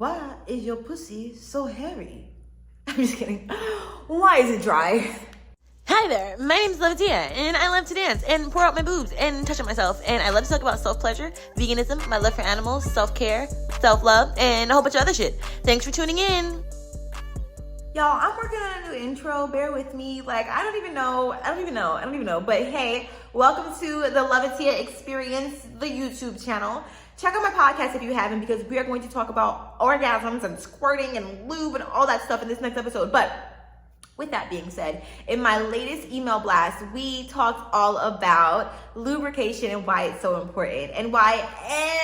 Why is your pussy so hairy? I'm just kidding. Why is it dry? Hi there, my name is ATIYA, and I love to dance and pour out my boobs and touch on myself. And I love to talk about self-pleasure, veganism, my love for animals, self-care, self-love, and a whole bunch of other shit. Thanks for tuning in. Y'all, I'm working on a new intro. Bear with me. I don't even know. But hey, welcome to the Love ATIYA Experience, the YouTube channel. Check out my podcast if you haven't, because we are going to talk about orgasms and squirting and lube and all that stuff in this next episode. But with that being said, in my latest email blast, we talked all about lubrication and why it's so important, and why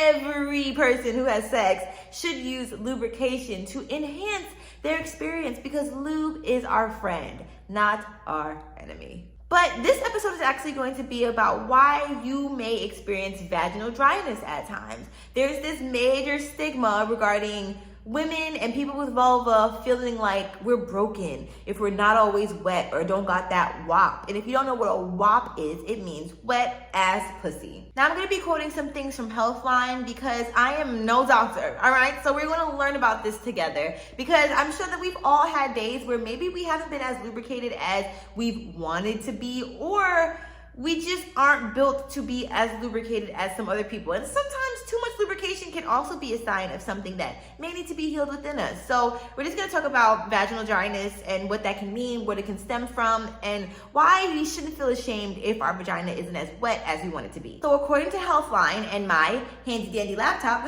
every person who has sex should use lubrication to enhance their experience, because lube is our friend, not our enemy. But this episode is actually going to be about why you may experience vaginal dryness at times. There's this major stigma regarding women and people with vulva feeling like we're broken if we're not always wet or don't got that WAP. And if you don't know what a WAP is, it means wet ass pussy. Now I'm gonna be quoting some things from Healthline because I am no doctor, all right? So we're gonna learn about this together, because I'm sure that we've all had days where maybe we haven't been as lubricated as we've wanted to be, or we just aren't built to be as lubricated as some other people. And sometimes too much lubrication can also be a sign of something that may need to be healed within us. So we're just gonna talk about vaginal dryness and what that can mean, what it can stem from, and why we shouldn't feel ashamed if our vagina isn't as wet as we want it to be. So according to Healthline and my handy dandy laptop,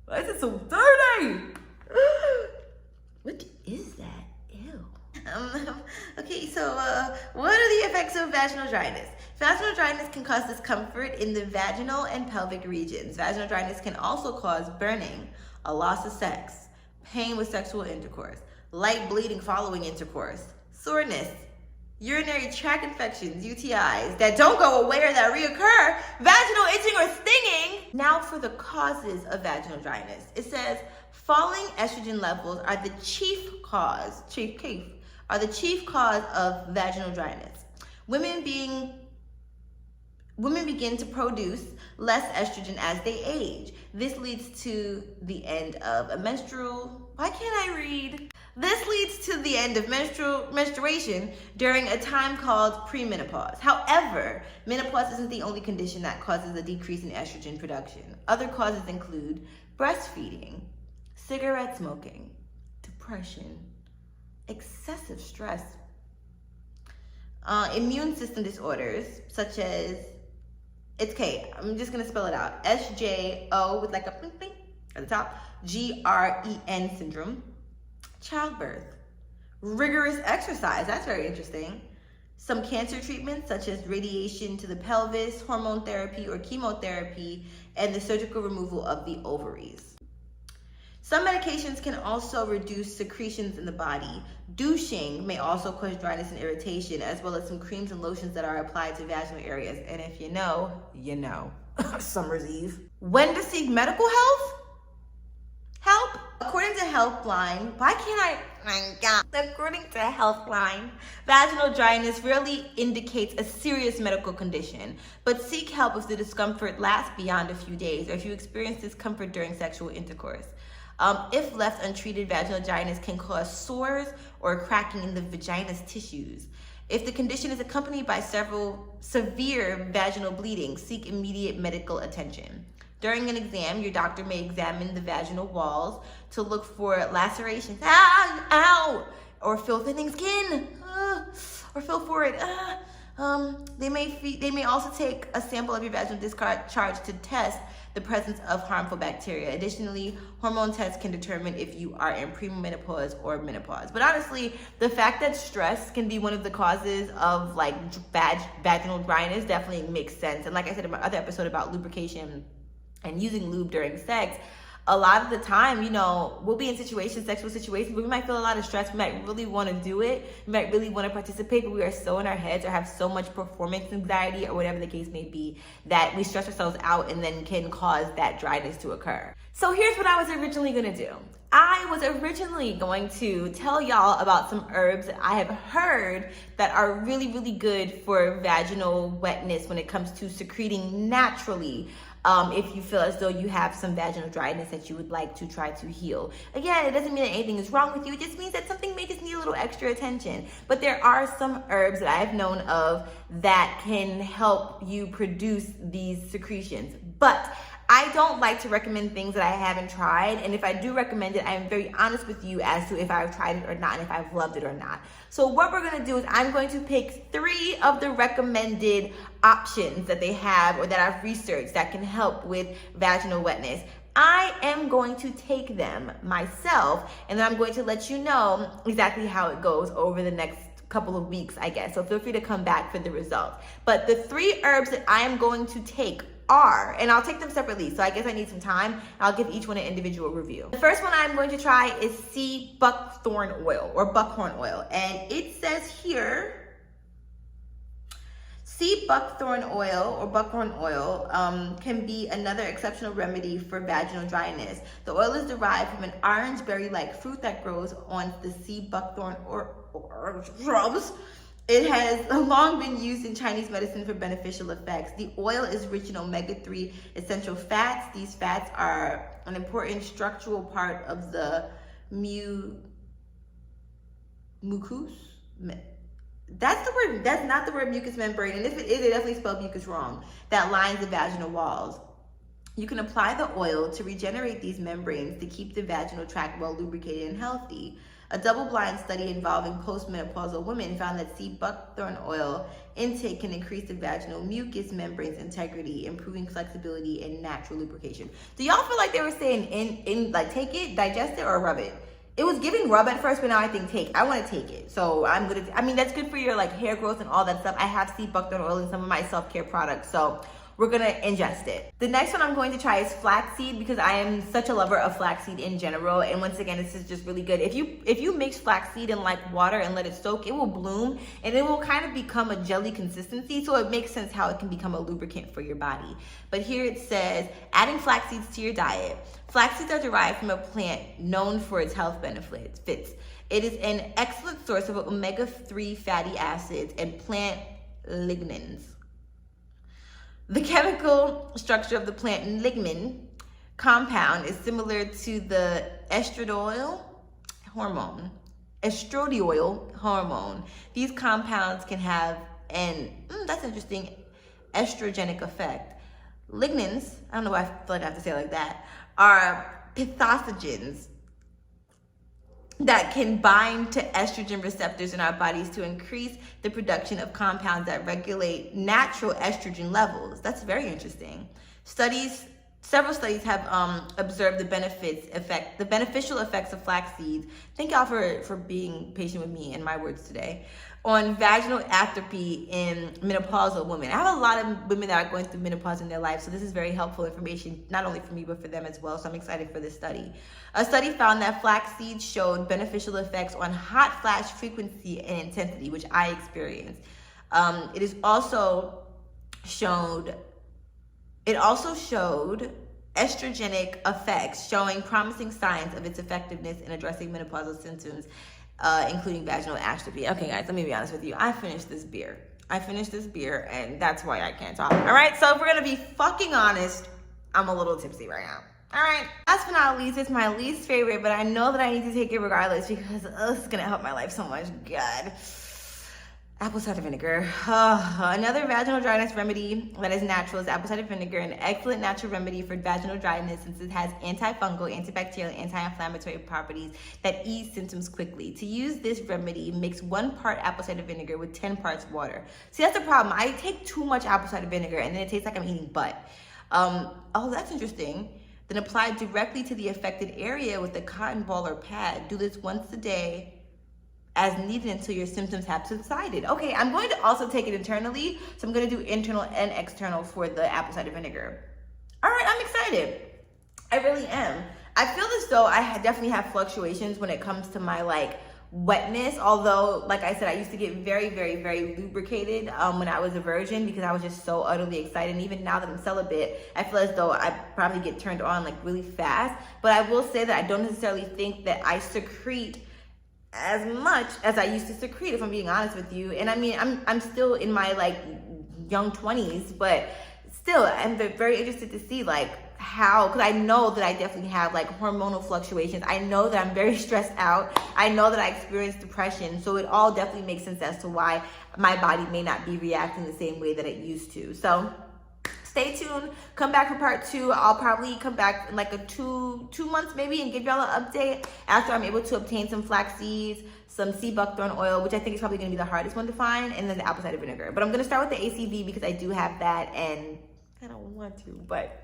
why is it so dirty? What is that? Ew. Okay, so what are the effects of vaginal dryness? Vaginal dryness can cause discomfort in the vaginal and pelvic regions. Vaginal dryness can also cause burning, a loss of sex, pain with sexual intercourse, light bleeding following intercourse, soreness, urinary tract infections, UTIs that don't go away or that reoccur, vaginal itching or stinging. Now for the causes of vaginal dryness. It says falling estrogen levels are the chief cause of vaginal dryness. Women begin to produce less estrogen as they age. This leads to the end of a menstrual. Why can't I read? This leads to the end of menstruation during a time called premenopause. However, menopause isn't the only condition that causes a decrease in estrogen production. Other causes include breastfeeding, cigarette smoking, depression, excessive stress, immune system disorders such as, I'm just gonna spell it out, SJO with like a blink blink at the top, GREN syndrome, childbirth, rigorous exercise, that's very interesting, some cancer treatments such as radiation to the pelvis, hormone therapy or chemotherapy, and the surgical removal of the ovaries. Some medications can also reduce secretions in the body. Douching may also cause dryness and irritation, as well as some creams and lotions that are applied to vaginal areas. And if you know, you know. Summer's Eve. When to seek medical help? According to Healthline, according to Healthline, vaginal dryness rarely indicates a serious medical condition, but seek help if the discomfort lasts beyond a few days, or if you experience discomfort during sexual intercourse. If left untreated, vaginal dryness can cause sores or cracking in the vagina's tissues. If the condition is accompanied by severe vaginal bleeding, seek immediate medical attention. During an exam, your doctor may examine the vaginal walls to look for lacerations, or feel thinning skin, or feel for it. They may also take a sample of your vaginal discharge to test the presence of harmful bacteria. Additionally, hormone tests can determine if you are in premenopause or menopause. But honestly, the fact that stress can be one of the causes of vaginal dryness definitely makes sense. And like I said in my other episode about lubrication and using lube during sex, a lot of the time, we'll be in sexual situations, but we might feel a lot of stress. We might really want to do it. We might really want to participate, but we are so in our heads or have so much performance anxiety or whatever the case may be that we stress ourselves out and then can cause that dryness to occur. So here's what I was originally going to do. I was originally going to tell y'all about some herbs that I have heard that are really, really good for vaginal wetness when it comes to secreting naturally if you feel as though you have some vaginal dryness that you would like to try to heal. Again, it doesn't mean that anything is wrong with you. It just means that something may just need a little extra attention. But there are some herbs that I've known of that can help you produce these secretions. But I don't like to recommend things that I haven't tried. And if I do recommend it, I'm very honest with you as to if I've tried it or not and if I've loved it or not. So what we're going to do is I'm going to pick 3 of the recommended options that they have or that I've researched that can help with vaginal wetness. I am going to take them myself, and then I'm going to let you know exactly how it goes over the next couple of weeks, I guess. So feel free to come back for the results. But the 3 herbs that I am going to take are, and I'll take them separately, so I guess I need some time. I'll give each one an individual review. The first one I'm going to try is sea buckthorn oil or buckhorn oil, and it says here, sea buckthorn oil or buckhorn oil can be another exceptional remedy for vaginal dryness. The oil is derived from an orange berry-like fruit that grows on the sea buckthorn or shrubs. It has long been used in Chinese medicine for beneficial effects. The oil is rich in omega-3 essential fats. These fats are an important structural part of the mucus. That's the word. That's not the word mucous membrane. And if it is, they definitely spelled mucus wrong. That lines the vaginal walls. You can apply the oil to regenerate these membranes to keep the vaginal tract well lubricated and healthy. A double-blind study involving postmenopausal women found that sea buckthorn oil intake can increase the vaginal mucous membrane's integrity, improving flexibility and natural lubrication. Do y'all feel like they were saying in like take it, digest it, or rub it? It was giving rub at first, but now I think take. I want to take it. So I'm gonna, I mean, that's good for your like hair growth and all that stuff. I have sea buckthorn oil in some of my self-care products, so we're gonna ingest it. The next one I'm going to try is flaxseed, because I am such a lover of flaxseed in general. And once again, this is just really good. If you mix flaxseed in like water and let it soak, it will bloom and it will kind of become a jelly consistency. So it makes sense how it can become a lubricant for your body. But here it says, adding flax seeds to your diet. Flax seeds are derived from a plant known for its health benefits. It is an excellent source of omega-3 fatty acids and plant lignans. The chemical structure of the plant lignin compound is similar to the estradiol hormone. These compounds can have an, that's interesting, estrogenic effect. Lignans, I don't know why I feel like I have to say it like that, are pathogens that can bind to estrogen receptors in our bodies to increase the production of compounds that regulate natural estrogen levels. That's very interesting. Several studies have observed the beneficial effects of flax seeds. Thank y'all for being patient with me and my words today. On vaginal atrophy in menopausal women. I have a lot of women that are going through menopause in their life, so this is very helpful information, not only for me, but for them as well. So I'm excited for this study. A study found that flax seeds showed beneficial effects on hot flash frequency and intensity, which I experienced. It also showed estrogenic effects, showing promising signs of its effectiveness in addressing menopausal symptoms, including vaginal atrophy. Okay, guys, let me be honest with you. I finished this beer, and that's why I can't talk. All right, so if we're gonna be fucking honest, I'm a little tipsy right now. All right, last but not least, it's my least favorite, but I know that I need to take it regardless because this is gonna help my life so much. God. Apple cider vinegar. Another vaginal dryness remedy that is natural is apple cider vinegar, an excellent natural remedy for vaginal dryness since it has antifungal, antibacterial, anti-inflammatory properties that ease symptoms quickly. To use this remedy, mix 1 part apple cider vinegar with 10 parts water. See, that's the problem. I take too much apple cider vinegar and then it tastes like I'm eating butt. Oh, that's interesting. Then apply directly to the affected area with a cotton ball or pad. Do this once a day as needed until your symptoms have subsided. Okay, I'm going to also take it internally. So I'm gonna do internal and external for the apple cider vinegar. All right, I'm excited. I really am. I feel as though I definitely have fluctuations when it comes to my like wetness. Although, like I said, I used to get very, very, very lubricated when I was a virgin because I was just so utterly excited. And even now that I'm celibate, I feel as though I probably get turned on like really fast. But I will say that I don't necessarily think that I secrete as much as I used to secrete, if I'm being honest with you. And I mean, I'm still in my like young 20s, but still, I'm very interested to see like how, because I know that I definitely have like hormonal fluctuations. I know that I'm very stressed out. I know that I experience depression. So it all definitely makes sense as to why my body may not be reacting the same way that it used to. So stay tuned. Come back for part 2. I'll probably come back in like a two months maybe and give y'all an update after I'm able to obtain some flax seeds, some sea buckthorn oil, which I think is probably going to be the hardest one to find, and then the apple cider vinegar. But I'm going to start with the ACV because I do have that, and I don't want to, but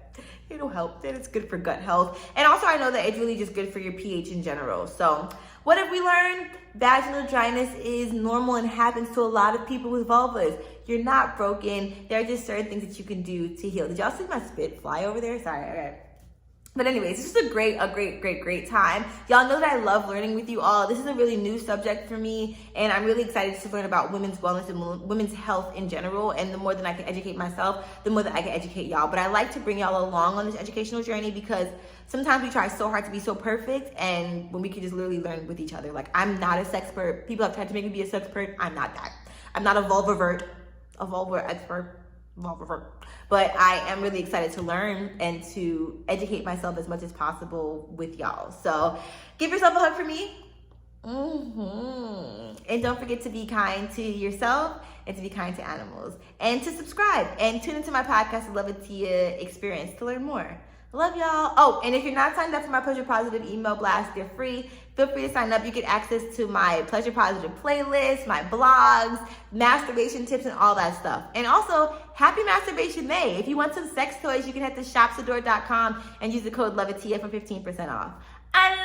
it'll help. And it's good for gut health. And also I know that it's really just good for your pH in general. So what have we learned? Vaginal dryness is normal and happens to a lot of people with vulvas. You're not broken. There are just certain things that you can do to heal. Did y'all see my spit fly over there? Sorry, okay. But anyways, this is a great time. Y'all know that I love learning with you all. This is a really new subject for me, and I'm really excited to learn about women's wellness and women's health in general. And the more that I can educate myself, the more that I can educate y'all. But I like to bring y'all along on this educational journey because sometimes we try so hard to be so perfect, and when we can just literally learn with each other. Like, I'm not a sexpert. People have tried to make me be a sexpert. I'm not that. I'm not a vulva expert. But I am really excited to learn and to educate myself as much as possible with y'all. So give yourself a hug for me. And don't forget to be kind to yourself and to be kind to animals. And to subscribe and tune into my podcast, The Love ATIYA Experience, to learn more. Love y'all. Oh, and if you're not signed up for my Pleasure Positive email blast, they're free. Feel free to sign up. You get access to my Pleasure Positive playlist, my blogs, masturbation tips, and all that stuff. And also, happy Masturbation May. If you want some sex toys, you can head to shopsador.com and use the code LOVEATIYA for 15% off. I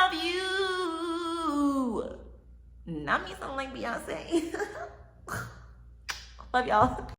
love you. Not me sounding like Beyonce. Love y'all.